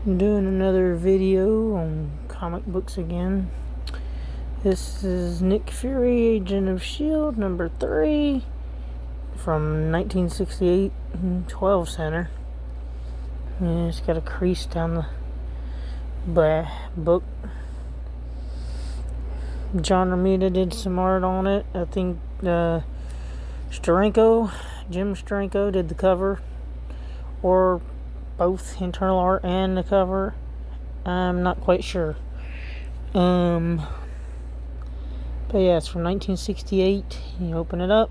I'm doing another video on comic books again. This is Nick Fury, Agent of S.H.I.E.L.D. number 3 from 1968 12 center. And it's got a crease down the book. John Romita did some art on it. I think Jim Steranko did the cover, or both internal art and the cover. I'm not quite sure. But yeah, it's from 1968. You open it up,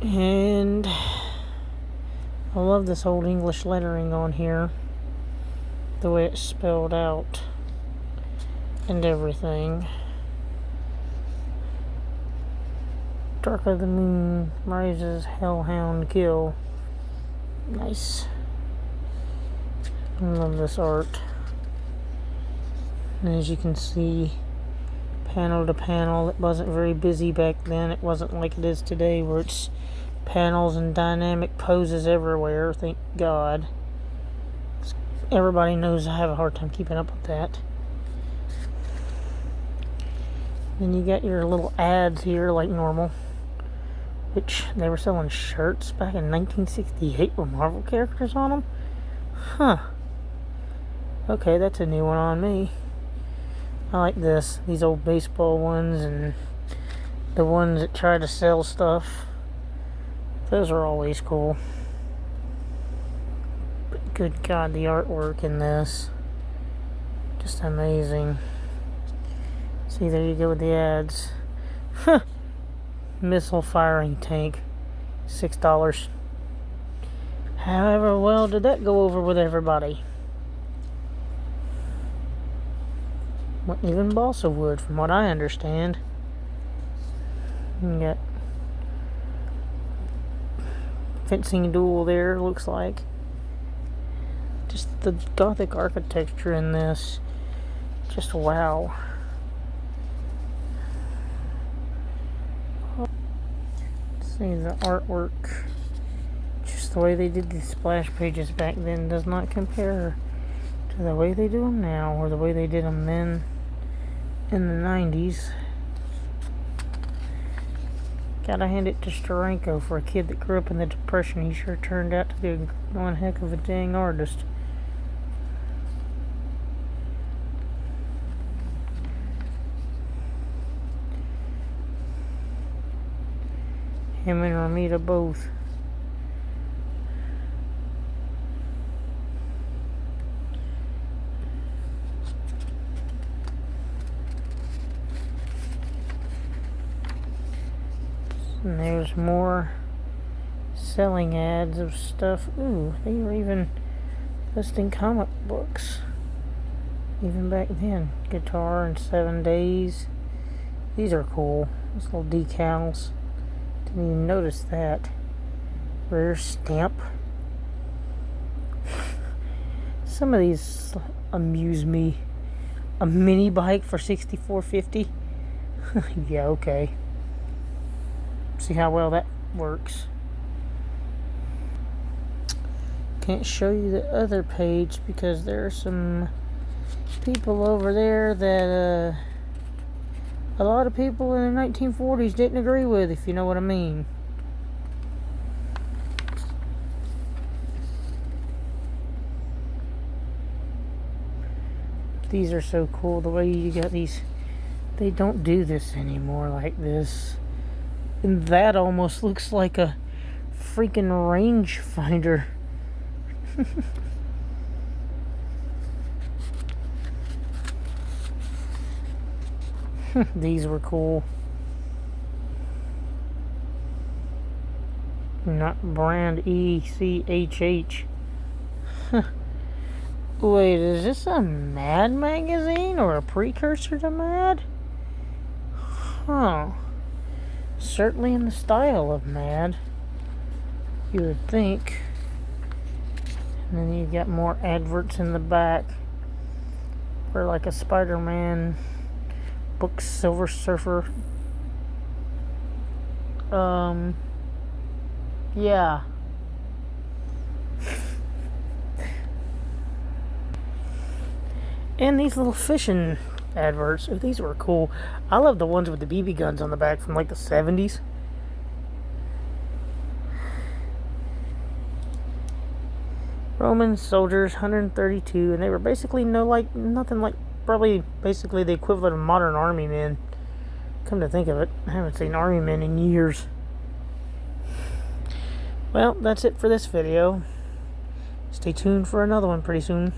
and I love this old English lettering on here, the way it's spelled out and everything. Darker the moon rises, hellhound kill. Nice. I love this art. And as you can see, panel to panel, it wasn't very busy back then. It wasn't like it is today, where it's panels and dynamic poses everywhere, thank God. Everybody knows I have a hard time keeping up with that. Then you got your little ads here like normal, which they were selling shirts back in 1968 with Marvel characters on them. Huh. Okay, that's a new one on me. I like these old baseball ones, and the ones that try to sell stuff. Those are always cool. But good God, the artwork in this, just amazing. See, there you go with the ads. Huh. Missile firing tank, $6. However well did that go over with everybody? Well, even balsa wood, from what I understand. You got fencing duel there, looks like. Just the Gothic architecture in this, just wow. See, the artwork, just the way they did these splash pages back then does not compare to the way they do them now, or the way they did them then in the 90s. Gotta hand it to Steranko. For a kid that grew up in the Depression, he sure turned out to be one heck of a dang artist. Him and Romita both. And there's more selling ads of stuff. Ooh, they were even listing comic books even back then. Guitar in 7 days. These are cool. Those little decals. Didn't even notice that. Rare stamp. Some of these amuse me. A mini bike for $64.50. Yeah, okay. See how well that works. Can't show you the other page because there are some people over there that a lot of people in the 1940s didn't agree with, if you know what I mean. These are so cool, the way you got these. They don't do this anymore like this. And that almost looks like a freaking rangefinder. These were cool. Not brand ECHH. Wait, is this a Mad magazine or a precursor to Mad? Huh. Certainly in the style of Mad, you would think. And then you got more adverts in the back for like a Spider-Man book, Silver Surfer. Yeah. And these little fishing adverts. Oh, these were cool. I love the ones with the BB guns on the back from like the 70s. Roman soldiers, 132, and they were basically nothing like, probably basically the equivalent of modern army men. Come to think of it, I haven't seen army men in years. Well, that's it for this video. Stay tuned for another one pretty soon.